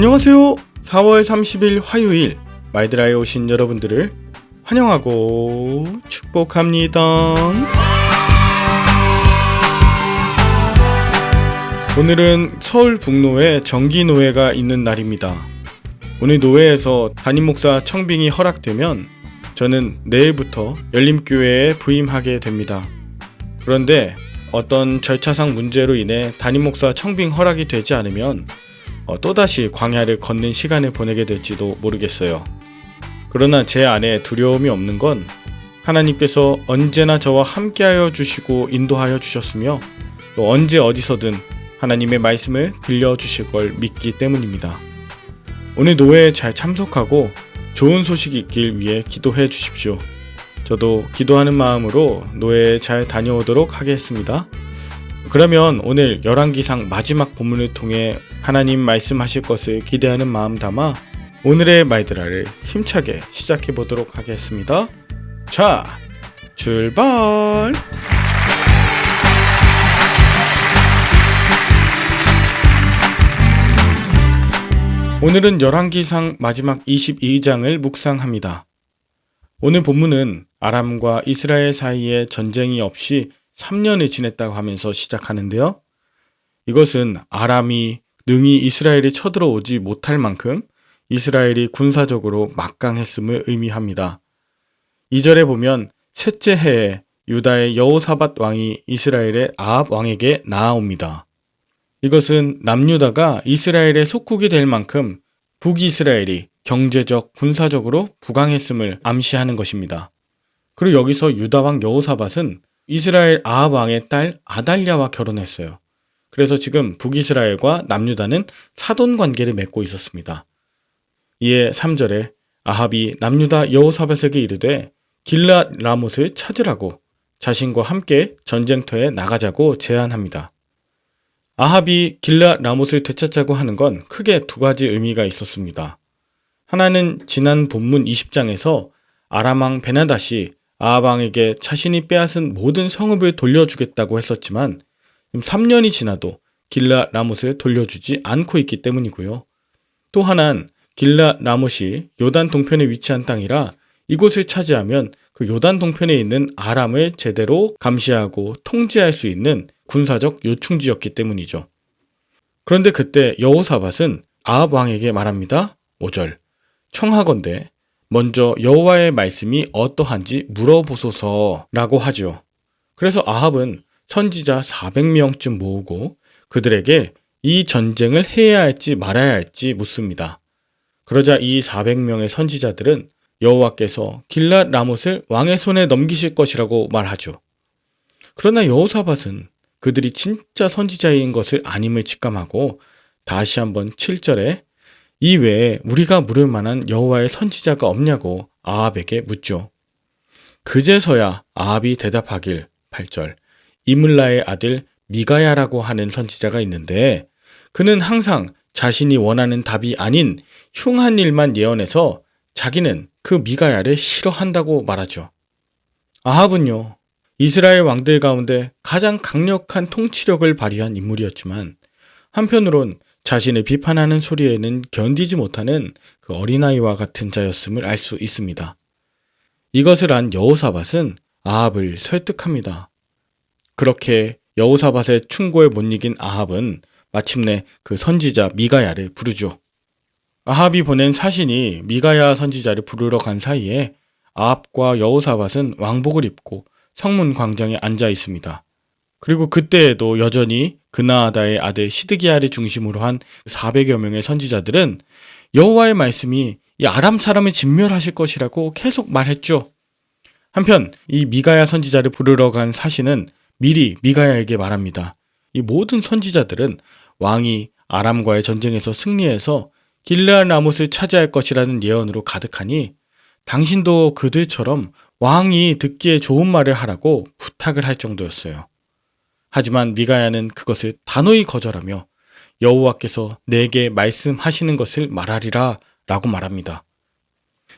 안녕하세요. 4월 30일 화요일 마이드라에 오신 여러분들을 환영하고 축복합니다. 오늘은 서울 북로에 정기노회가 있는 날입니다. 오늘 노회에서 담임목사 청빙이 허락되면 저는 내일부터 열림교회에 부임하게 됩니다. 그런데 어떤 절차상 문제로 인해 담임목사 청빙 허락이 되지 않으면 또다시 광야를 걷는 시간을 보내게 될지도 모르겠어요. 그러나 제 안에 두려움이 없는 건 하나님께서 언제나 저와 함께하여 주시고 인도하여 주셨으며 또 언제 어디서든 하나님의 말씀을 들려주실 걸 믿기 때문입니다. 오늘 노회에 잘 참석하고 좋은 소식이 있길 위해 기도해 주십시오. 저도 기도하는 마음으로 노회에 잘 다녀오도록 하겠습니다. 그러면 오늘 열왕기상 마지막 본문을 통해 하나님 말씀하실 것을 기대하는 마음 담아 오늘의 마이드라를 힘차게 시작해 보도록 하겠습니다. 자, 출발! 오늘은 열왕기상 마지막 22장을 묵상합니다. 오늘 본문은 아람과 이스라엘 사이에 전쟁이 없이 3년을 지냈다고 하면서 시작하는데요. 이것은 아람이 능히 이스라엘이 쳐들어오지 못할 만큼 이스라엘이 군사적으로 막강했음을 의미합니다. 2절에 보면 셋째 해에 유다의 여호사밧 왕이 이스라엘의 아합 왕에게 나아옵니다. 이것은 남유다가 이스라엘의 속국이 될 만큼 북이스라엘이 경제적, 군사적으로 부강했음을 암시하는 것입니다. 그리고 여기서 유다 왕 여호사밧은 이스라엘 아합 왕의 딸 아달랴와 결혼했어요. 그래서 지금 북이스라엘과 남유다는 사돈 관계를 맺고 있었습니다. 이에 3절에 아합이 남유다 여호사밧에게 이르되 길르앗 라못을 찾으라고 자신과 함께 전쟁터에 나가자고 제안합니다. 아합이 길르앗 라못을 되찾자고 하는 건 크게 두 가지 의미가 있었습니다. 하나는 지난 본문 20장에서 아람 왕 베나닷이 아합 왕에게 자신이 빼앗은 모든 성읍을 돌려주겠다고 했었지만 3년이 지나도 길르앗 라못을 돌려주지 않고 있기 때문이고요. 또 하나는 길르앗 라못이 요단 동편에 위치한 땅이라 이곳을 차지하면 그 요단 동편에 있는 아람을 제대로 감시하고 통제할 수 있는 군사적 요충지였기 때문이죠. 그런데 그때 여호사밧은 아합 왕에게 말합니다. 5절 청하건대 먼저 여호와의 말씀이 어떠한지 물어보소서라고 하죠. 그래서 아합은 선지자 400명쯤 모으고 그들에게 이 전쟁을 해야 할지 말아야 할지 묻습니다. 그러자 이 400명의 선지자들은 여호와께서 길르앗 라못을 왕의 손에 넘기실 것이라고 말하죠. 그러나 여호사밧은 그들이 진짜 선지자인 것을 아님을 직감하고 다시 한번 7절에 이 외에 우리가 물을 만한 여호와의 선지자가 없냐고 아합에게 묻죠. 그제서야 아합이 대답하길 8절 이물라의 아들 미가야라고 하는 선지자가 있는데 그는 항상 자신이 원하는 답이 아닌 흉한 일만 예언해서 자기는 그 미가야를 싫어한다고 말하죠. 아합은요, 이스라엘 왕들 가운데 가장 강력한 통치력을 발휘한 인물이었지만 한편으론 자신을 비판하는 소리에는 견디지 못하는 그 어린아이와 같은 자였음을 알 수 있습니다. 이것을 안 여호사밧은 아합을 설득합니다. 그렇게 여호사밧의 충고에 못 이긴 아합은 마침내 그 선지자 미가야를 부르죠. 아합이 보낸 사신이 미가야 선지자를 부르러 간 사이에 아합과 여호사밧은 왕복을 입고 성문 광장에 앉아 있습니다. 그리고 그때에도 여전히 그나아다의 아들 시드기야를 중심으로 한 400여 명의 선지자들은 여호와의 말씀이 이 아람 사람을 진멸하실 것이라고 계속 말했죠. 한편 이 미가야 선지자를 부르러 간 사신은 미리 미가야에게 말합니다. 이 모든 선지자들은 왕이 아람과의 전쟁에서 승리해서 길르앗 라못을 차지할 것이라는 예언으로 가득하니 당신도 그들처럼 왕이 듣기에 좋은 말을 하라고 부탁을 할 정도였어요. 하지만 미가야는 그것을 단호히 거절하며 여호와께서 내게 말씀하시는 것을 말하리라 라고 말합니다.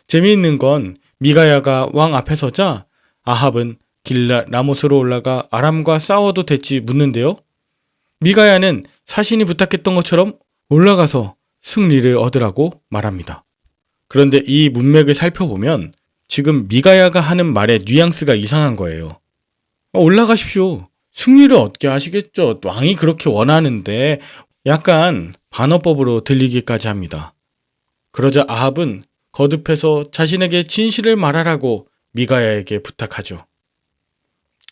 재미있는 건 미가야가 왕 앞에 서자 아합은 길르앗 라못으로 올라가 아람과 싸워도 될지 묻는데요. 미가야는 사신이 부탁했던 것처럼 올라가서 승리를 얻으라고 말합니다. 그런데 이 문맥을 살펴보면 지금 미가야가 하는 말의 뉘앙스가 이상한 거예요. 올라가십시오. 승리를 얻게 하시겠죠. 왕이 그렇게 원하는데, 약간 반어법으로 들리기까지 합니다. 그러자 아합은 거듭해서 자신에게 진실을 말하라고 미가야에게 부탁하죠.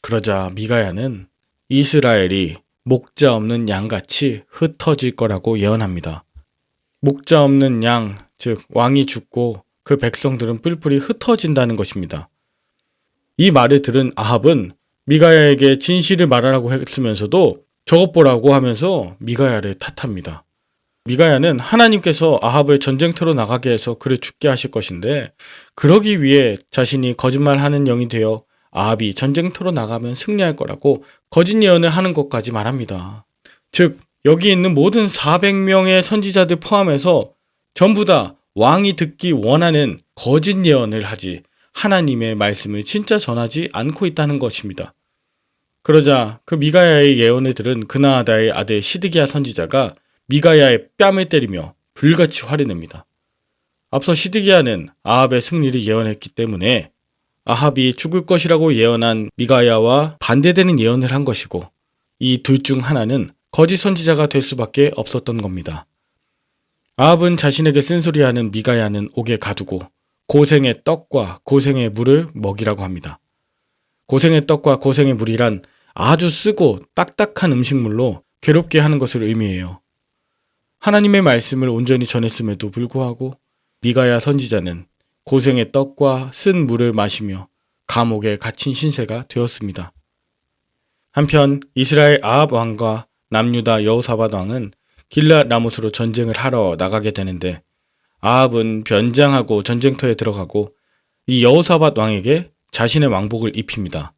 그러자 미가야는 이스라엘이 목자 없는 양같이 흩어질 거라고 예언합니다. 목자 없는 양, 즉 왕이 죽고 그 백성들은 뿔뿔이 흩어진다는 것입니다. 이 말을 들은 아합은 미가야에게 진실을 말하라고 했으면서도 저것 보라고 하면서 미가야를 탓합니다. 미가야는 하나님께서 아합을 전쟁터로 나가게 해서 그를 죽게 하실 것인데, 그러기 위해 자신이 거짓말하는 영이 되어 아합이 전쟁터로 나가면 승리할 거라고 거짓 예언을 하는 것까지 말합니다. 즉 여기 있는 모든 400명의 선지자들 포함해서 전부 다 왕이 듣기 원하는 거짓 예언을 하지 하나님의 말씀을 진짜 전하지 않고 있다는 것입니다. 그러자 그 미가야의 예언을 들은 그나아다의 아들 시드기야 선지자가 미가야의 뺨을 때리며 불같이 화를 냅니다. 앞서 시드기야는 아합의 승리를 예언했기 때문에 아합이 죽을 것이라고 예언한 미가야와 반대되는 예언을 한 것이고, 이 둘 중 하나는 거짓 선지자가 될 수밖에 없었던 겁니다. 아합은 자신에게 쓴소리하는 미가야는 옥에 가두고 고생의 떡과 고생의 물을 먹이라고 합니다. 고생의 떡과 고생의 물이란 아주 쓰고 딱딱한 음식물로 괴롭게 하는 것을 의미해요. 하나님의 말씀을 온전히 전했음에도 불구하고 미가야 선지자는 고생의 떡과 쓴 물을 마시며 감옥에 갇힌 신세가 되었습니다. 한편 이스라엘 아합 왕과 남유다 여호사밧 왕은 길앗 라못으로 전쟁을 하러 나가게 되는데, 아합은 변장하고 전쟁터에 들어가고 이 여호사밧 왕에게 자신의 왕복을 입힙니다.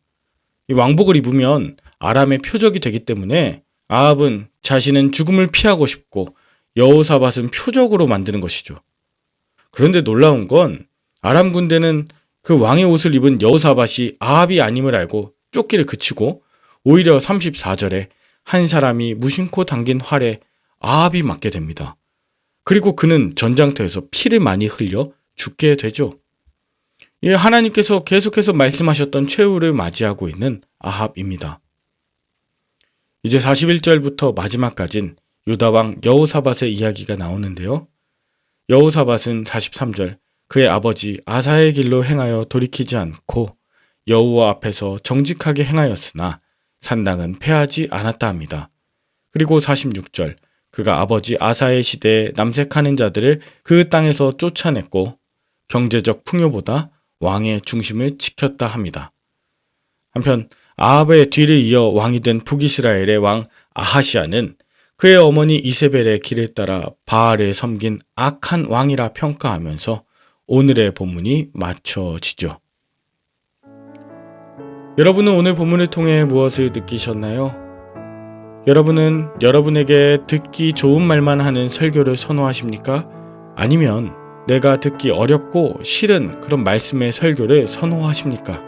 이 왕복을 입으면 아람의 표적이 되기 때문에 아합은 자신은 죽음을 피하고 싶고 여호사밧은 표적으로 만드는 것이죠. 그런데 놀라운 건 아람 군대는 그 왕의 옷을 입은 여호사밧이 아합이 아님을 알고 쫓기를 그치고 오히려 34절에 한 사람이 무심코 당긴 활에 아합이 맞게 됩니다. 그리고 그는 전장터에서 피를 많이 흘려 죽게 되죠. 하나님께서 계속해서 말씀하셨던 최후를 맞이하고 있는 아합입니다. 이제 41절부터 마지막까진 유다왕 여호사밧의 이야기가 나오는데요. 여호사밧은 43절 그의 아버지 아사의 길로 행하여 돌이키지 않고 여호와 앞에서 정직하게 행하였으나 산당은 패하지 않았다 합니다. 그리고 46절 그가 아버지 아사의 시대에 남색하는 자들을 그 땅에서 쫓아냈고 경제적 풍요보다 왕의 중심을 지켰다 합니다. 한편 아합의 뒤를 이어 왕이 된 북이스라엘의 왕 아하시아는 그의 어머니 이세벨의 길을 따라 바알을 섬긴 악한 왕이라 평가하면서 오늘의 본문이 맞춰지죠. 여러분은 오늘 본문을 통해 무엇을 느끼셨나요? 여러분은 여러분에게 듣기 좋은 말만 하는 설교를 선호하십니까? 아니면 내가 듣기 어렵고 싫은 그런 말씀의 설교를 선호하십니까?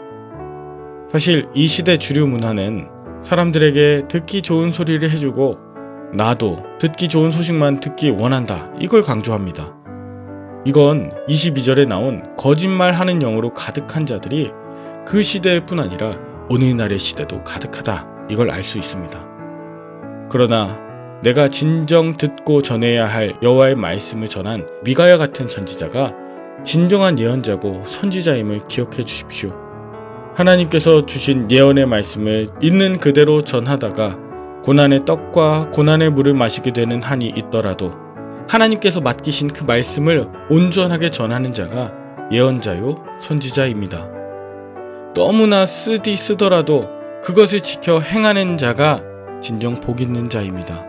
사실 이 시대 주류 문화는 사람들에게 듣기 좋은 소리를 해주고 나도 듣기 좋은 소식만 듣기 원한다, 이걸 강조합니다. 이건 22절에 나온 거짓말하는 영으로 가득한 자들이 그 시대일 뿐 아니라 오늘날의 시대도 가득하다, 이걸 알 수 있습니다. 그러나 내가 진정 듣고 전해야 할 여호와의 말씀을 전한 미가야 같은 선지자가 진정한 예언자고 선지자임을 기억해 주십시오. 하나님께서 주신 예언의 말씀을 있는 그대로 전하다가 고난의 떡과 고난의 물을 마시게 되는 한이 있더라도 하나님께서 맡기신 그 말씀을 온전하게 전하는 자가 예언자요 선지자입니다. 너무나 쓰더라도 그것을 지켜 행하는 자가 진정 복 있는 자입니다.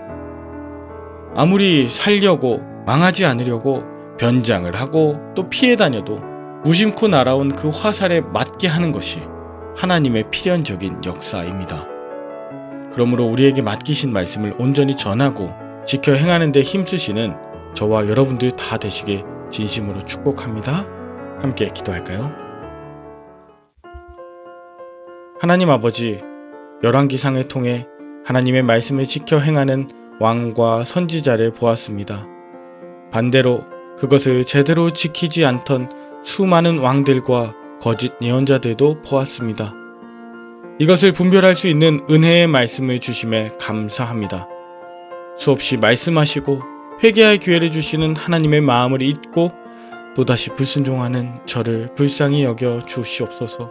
아무리 살려고 망하지 않으려고 변장을 하고 또 피해 다녀도 무심코 날아온 그 화살에 맞게 하는 것이 하나님의 필연적인 역사입니다. 그러므로 우리에게 맡기신 말씀을 온전히 전하고 지켜 행하는 데 힘쓰시는 저와 여러분들 다 되시길 진심으로 축복합니다. 함께 기도할까요? 하나님 아버지, 열왕기상을 통해 하나님의 말씀을 지켜 행하는 왕과 선지자를 보았습니다. 반대로 그것을 제대로 지키지 않던 수많은 왕들과 거짓 예언자들도 보았습니다. 이것을 분별할 수 있는 은혜의 말씀을 주심에 감사합니다. 수없이 말씀하시고 회개할 기회를 주시는 하나님의 마음을 잊고 또다시 불순종하는 저를 불쌍히 여겨 주시옵소서.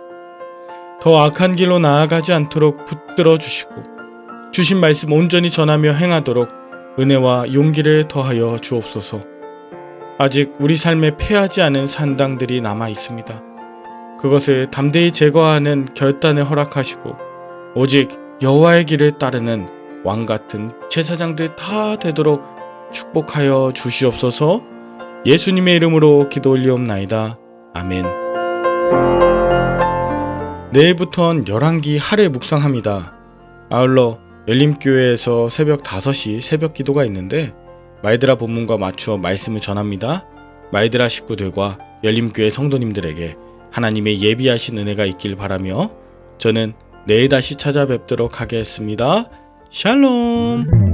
더 악한 길로 나아가지 않도록 붙들어 주시고 주신 말씀 온전히 전하며 행하도록 은혜와 용기를 더하여 주옵소서. 아직 우리 삶에 패하지 않은 산당들이 남아 있습니다. 그것을 담대히 제거하는 결단을 허락하시고 오직 여호와의 길을 따르는 왕같은 제사장들 다 되도록 축복하여 주시옵소서. 예수님의 이름으로 기도 올리옵나이다. 아멘. 내일부턴 열왕기 하를 묵상합니다. 아울러 열림교회에서 새벽 5시 새벽 기도가 있는데 말드라 본문과 맞추어 말씀을 전합니다. 말드라 식구들과 열림교회 성도님들에게 하나님의 예비하신 은혜가 있길 바라며 저는 내일 다시 찾아뵙도록 하겠습니다. 샬롬.